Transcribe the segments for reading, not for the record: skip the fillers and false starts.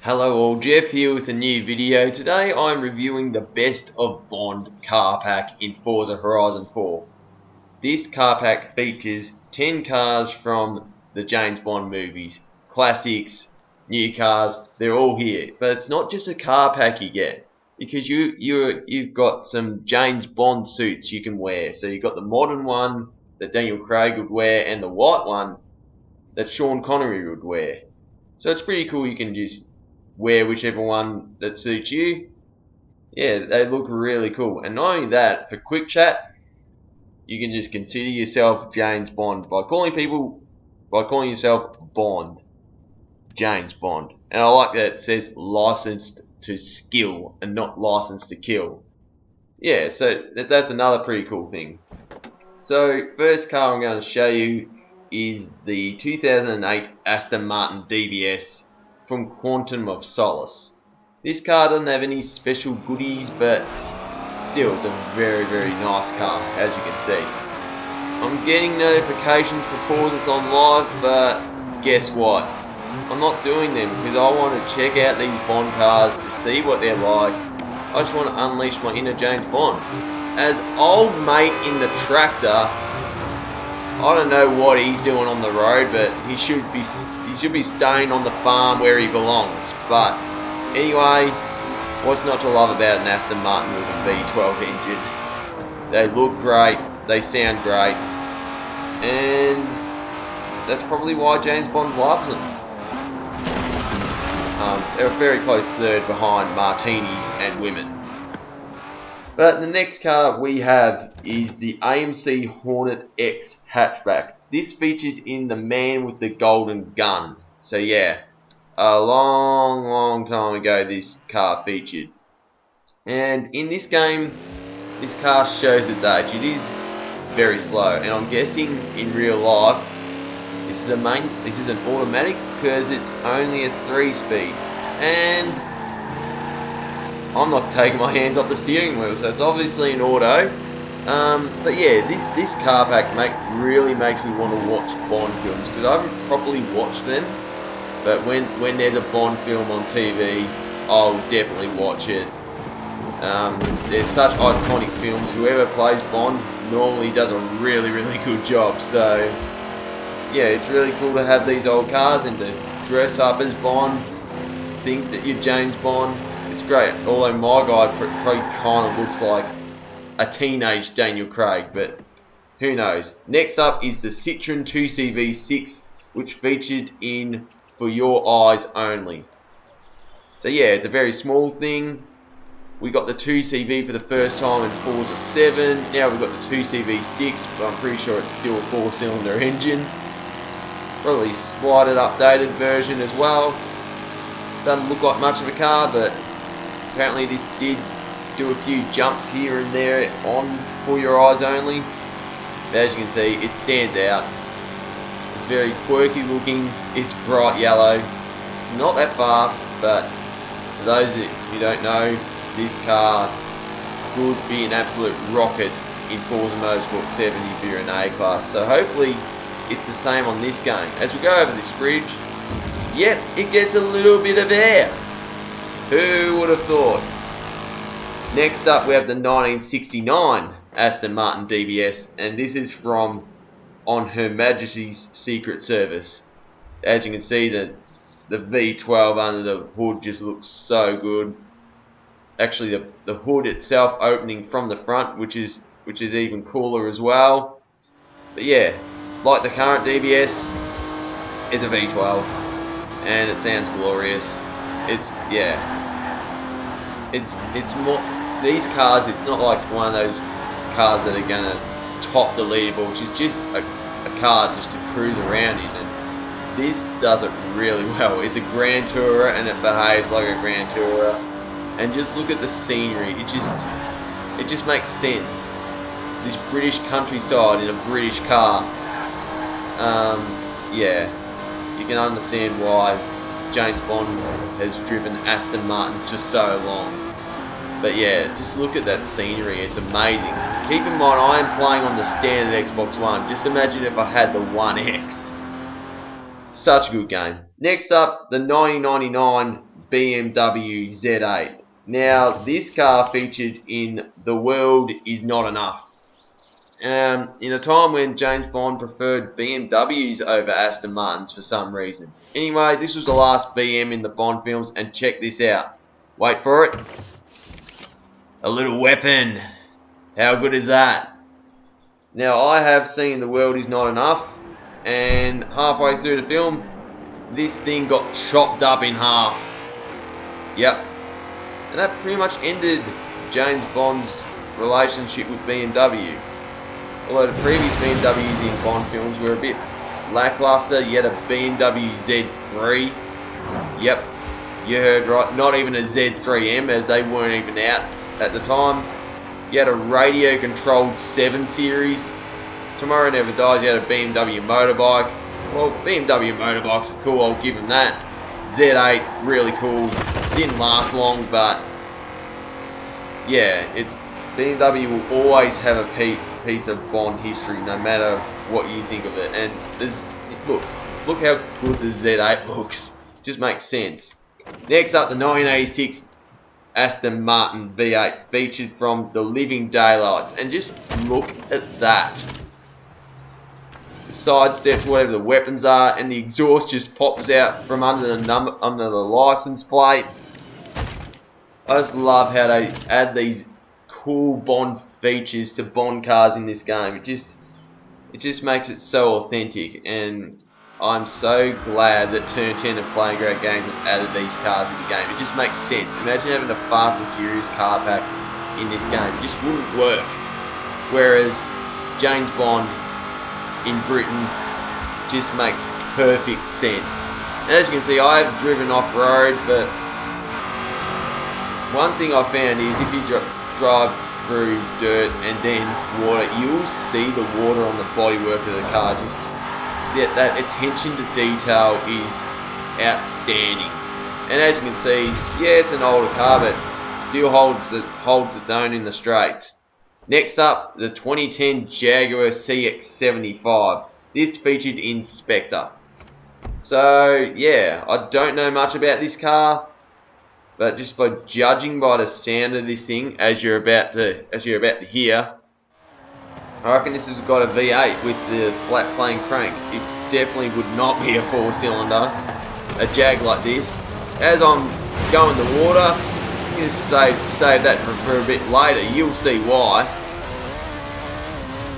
Hello all, Jeff here with a new video. Today I'm reviewing the Best of Bond car pack in Forza Horizon 4. This car pack features 10 cars from the James Bond movies. Classics, new cars, they're all here. But it's not just a car pack you get, because you've got some James Bond suits you can wear. So you've got the modern one that Daniel Craig would wear and the white one that Sean Connery would wear. So it's pretty cool. You can just wear whichever one that suits you. Yeah, they look really cool. And not only that, for quick chat, you can just consider yourself James Bond by calling yourself Bond. James Bond. And I like that it says licensed to skill and not licensed to kill. Yeah, so that's another pretty cool thing. So first car I'm going to show you is the 2008 Aston Martin DBS from Quantum of Solace. This car doesn't have any special goodies, but still it's a very, very nice car, as you can see. I'm getting notifications for Forzathon Live, but guess what? I'm not doing them because I want to check out these Bond cars to see what they're like. I just want to unleash my inner James Bond. As old mate in the tractor, I don't know what he's doing on the road, but he should be staying on the farm where he belongs. But anyway, what's not to love about an Aston Martin with a V12 engine? They look great, they sound great, and that's probably why James Bond loves them. They're a very close third behind martinis and women. But the next car we have is the AMC Hornet X hatchback. This featured in The Man with the Golden Gun. So yeah, a long time ago this car featured. And in this game, this car shows its age. It is very slow, and I'm guessing in real life this is an automatic because it's only a 3-speed. And I'm not taking my hands off the steering wheel, so it's obviously an auto. But yeah, this car pack really makes me want to watch Bond films, because I haven't properly watched them. But when there's a Bond film on TV, I'll definitely watch it. There's such iconic films. Whoever plays Bond normally does a really good job. So yeah, it's really cool to have these old cars and to dress up as Bond, think that you're James Bond. It's great, although my guy probably kind of looks like a teenage Daniel Craig, but who knows. Next up is the CITROEN 2CV6, which featured in For Your Eyes Only. So yeah, it's a very small thing. We got the 2CV for the first time in Forza 7. Now we've got the 2CV6, but I'm pretty sure it's still a 4-cylinder engine. Probably slightly updated version as well. Doesn't look like much of a car, but apparently this did do a few jumps here and there on For Your Eyes Only. But as you can see, it stands out. It's very quirky looking. It's bright yellow. It's not that fast, but for those who don't know, this car could be an absolute rocket in Forza Motorsport 7 if you're an A-class. So hopefully it's the same on this game. As we go over this bridge, yep, it gets a little bit of air. Who would have thought? Next up we have the 1969 Aston Martin DBS, and this is from On Her Majesty's Secret Service. As you can see, the V12 under the hood just looks so good. Actually, the hood itself opening from the front, which is even cooler as well. But yeah, like the current DBS, it's a V12, and it sounds glorious. It's more, these cars, it's not like one of those cars that are gonna top the leaderboard, which is just a car just to cruise around in, and this does it really well. It's a Grand Tourer and it behaves like a Grand Tourer, and just look at the scenery. It just makes sense. This British countryside in a British car. Yeah, you can understand why James Bond has driven Aston Martins for so long. But yeah, just look at that scenery, it's amazing. Keep in mind, I am playing on the standard Xbox One. Just imagine if I had the One X. Such a good game. Next up, the 1999 BMW Z8. Now, this car featured in The World Is Not Enough. In a time when James Bond preferred BMWs over Aston Martins for some reason. Anyway, this was the last BM in the Bond films, and check this out. Wait for it. A little weapon. How good is that? Now, I have seen The World Is Not Enough, and halfway through the film, this thing got chopped up in half. Yep. And that pretty much ended James Bond's relationship with BMW. Although the previous BMWs in Bond films were a bit lackluster, you had a BMW Z3. Yep, you heard right, not even a Z3M, as they weren't even out at the time. You had a radio-controlled 7 Series. Tomorrow Never Dies, you had a BMW motorbike. Well, BMW motorbikes are cool, I'll give them that. Z8, really cool. Didn't last long, but yeah, it's BMW will always have a piece of Bond history, no matter what you think of it. And there's, look how good the Z8 looks. Just makes sense. Next up, the 1986 Aston Martin V8 featured from The Living Daylights, and just look at that. The side steps, whatever the weapons are, and the exhaust just pops out from under the license plate. I just love how they add these cool Bond features to Bond cars in this game. It just makes it so authentic, and I'm so glad that Turn 10 and Playground Games have added these cars in the game. It just makes sense. Imagine having a Fast and Furious car pack in this game. It just wouldn't work. Whereas James Bond in Britain just makes perfect sense. And as you can see, I have driven off-road, but one thing I found is if you drive through dirt and then water, you'll see the water on the bodywork of the car. Just that attention to detail is outstanding. And as you can see, yeah, it's an older car, but it still holds its own in the straights. Next up, the 2010 Jaguar CX-75. This featured in Spectre. So yeah, I don't know much about this car, but just by judging by the sound of this thing, as you're about to hear, I reckon this has got a V8 with the flat plane crank. It definitely would not be a 4-cylinder, a Jag like this. As I'm going the water, I'm going to save that for a bit later. You'll see why.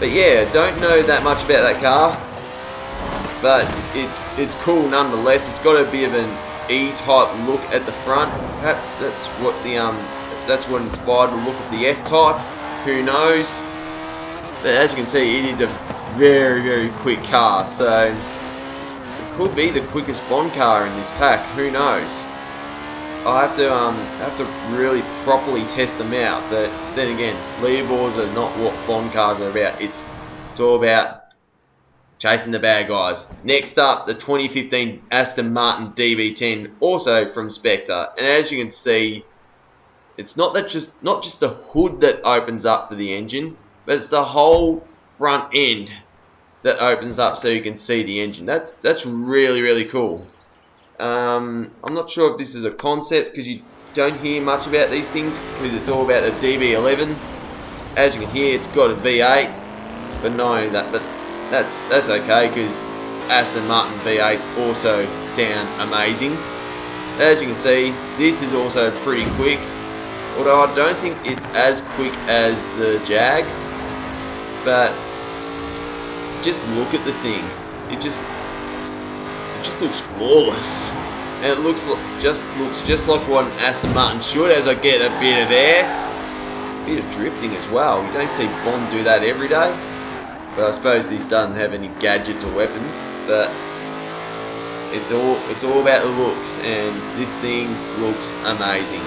But yeah, don't know that much about that car, but it's cool nonetheless. It's got a bit of an E-type look at the front. Perhaps that's what inspired the look of the F-type. Who knows? But as you can see, it is a very, very quick car, so it could be the quickest Bond car in this pack. Who knows? I have to really properly test them out. But then again, leaderboards are not what Bond cars are about. It's all about chasing the bad guys. Next up, the 2015 Aston Martin DB10, also from Spectre. And as you can see, it's not just the hood that opens up for the engine, but it's the whole front end that opens up so you can see the engine. That's really, really cool. I'm not sure if this is a concept, because you don't hear much about these things, because it's all about the DB11. As you can hear, it's got a V8, but not only that, but that's okay, because Aston Martin V8s also sound amazing. As you can see, this is also pretty quick, although I don't think it's as quick as the Jag. But just look at the thing. It just looks flawless, and it looks just like what an Aston Martin should. As I get a bit of air, a bit of drifting as well. You don't see Bond do that every day. But I suppose this doesn't have any gadgets or weapons. But it's all about the looks, and this thing looks amazing.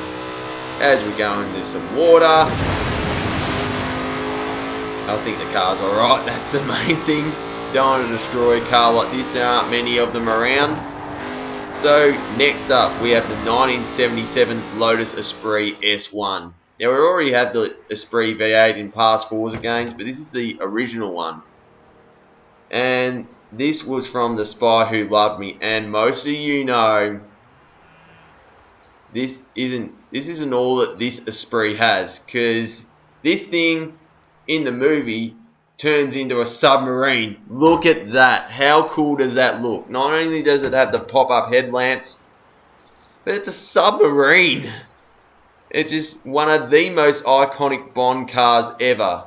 As we go into some water, I think the car's alright, that's the main thing. Don't want to destroy a car like this, there aren't many of them around. So next up we have the 1977 Lotus Esprit S1. Now we already had the Esprit V8 in past Forza games, but this is the original one. And this was from The Spy Who Loved Me, and most of you know this isn't all that this Esprit has, because this thing in the movie turns into a submarine. Look at that. How cool does that look? Not only does it have the pop-up headlamps, but it's a submarine. It's just one of the most iconic Bond cars ever.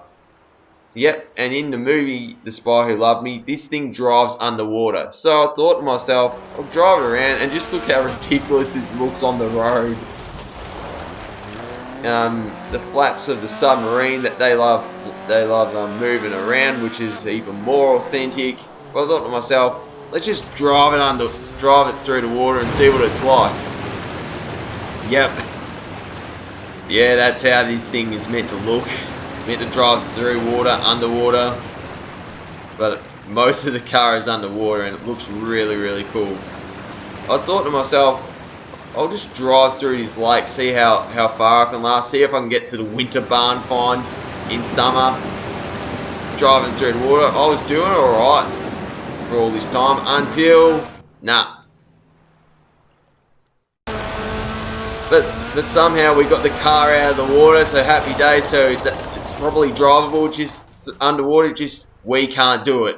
Yep, and in the movie The Spy Who Loved Me, this thing drives underwater. So I thought to myself, I'll drive it around and just look how ridiculous this looks on the road. The flaps of the submarine that they love moving around, which is even more authentic. But I thought to myself, let's just drive it through the water and see what it's like. Yep. Yeah, that's how this thing is meant to look. It's meant to drive through water, underwater. But most of the car is underwater and it looks really, really cool. I thought to myself, I'll just drive through this lake, see how far I can last, see if I can get to the winter barn find in summer. Driving through the water, I was doing alright for all this time until, nah. But somehow we got the car out of the water, so happy days. So it's probably drivable, just underwater, just we can't do it.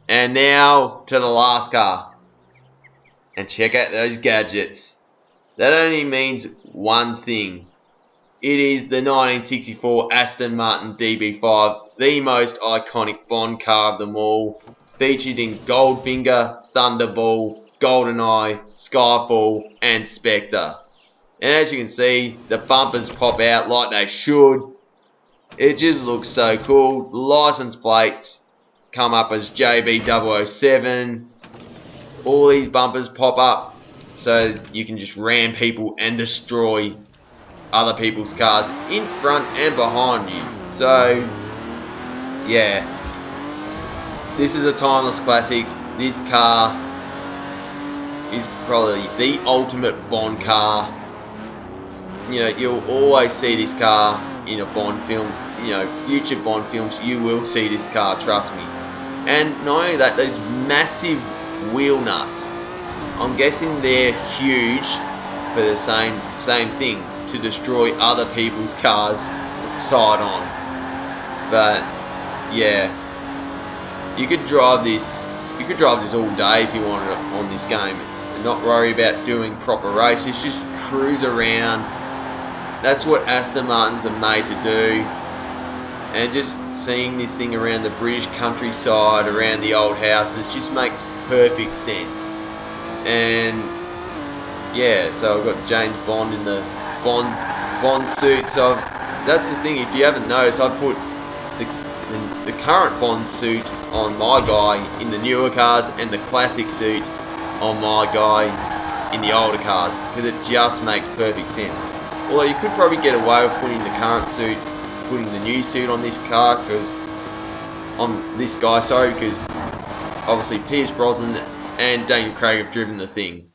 And now to the last car. And check out those gadgets. That only means one thing. It is the 1964 Aston Martin DB5, the most iconic Bond car of them all. Featured in Goldfinger, Thunderball, GoldenEye, Skyfall and Spectre. And as you can see, the bumpers pop out like they should. It just looks so cool. The license plates come up as JB007. All these bumpers pop up so you can just ram people and destroy other people's cars in front and behind you. So, yeah. This is a timeless classic. This car is probably the ultimate Bond car. You know, you'll always see this car in a Bond film. You know, future Bond films, you will see this car, trust me. And not only that, those massive wheel nuts. I'm guessing they're huge for the same thing, to destroy other people's cars side on. But yeah, you could drive this all day if you wanted on this game and not worry about doing proper races. Just cruise around. That's what Aston Martins are made to do. And just seeing this thing around the British countryside, around the old houses, just makes perfect sense. And yeah, so I've got James Bond in the Bond suit. So that's the thing, if you haven't noticed, I put the current Bond suit on my guy in the newer cars and the classic suit on my guy in the older cars, because it just makes perfect sense. Although you could probably get away with putting the current suit, putting the new suit on this car, because on this guy, sorry, because obviously Pierce Brosnan and Daniel Craig have driven the thing.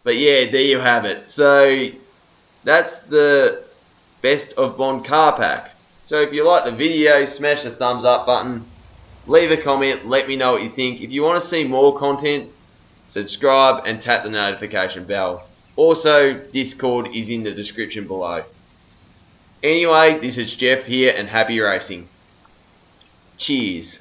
But yeah, there you have it. So that's the best of Bond car pack. So if you like the video, smash the thumbs up button, leave a comment, let me know what you think. If you want to see more content, subscribe and tap the notification bell. Also, Discord is in the description below. Anyway, this is Jeff here and happy racing. Cheers.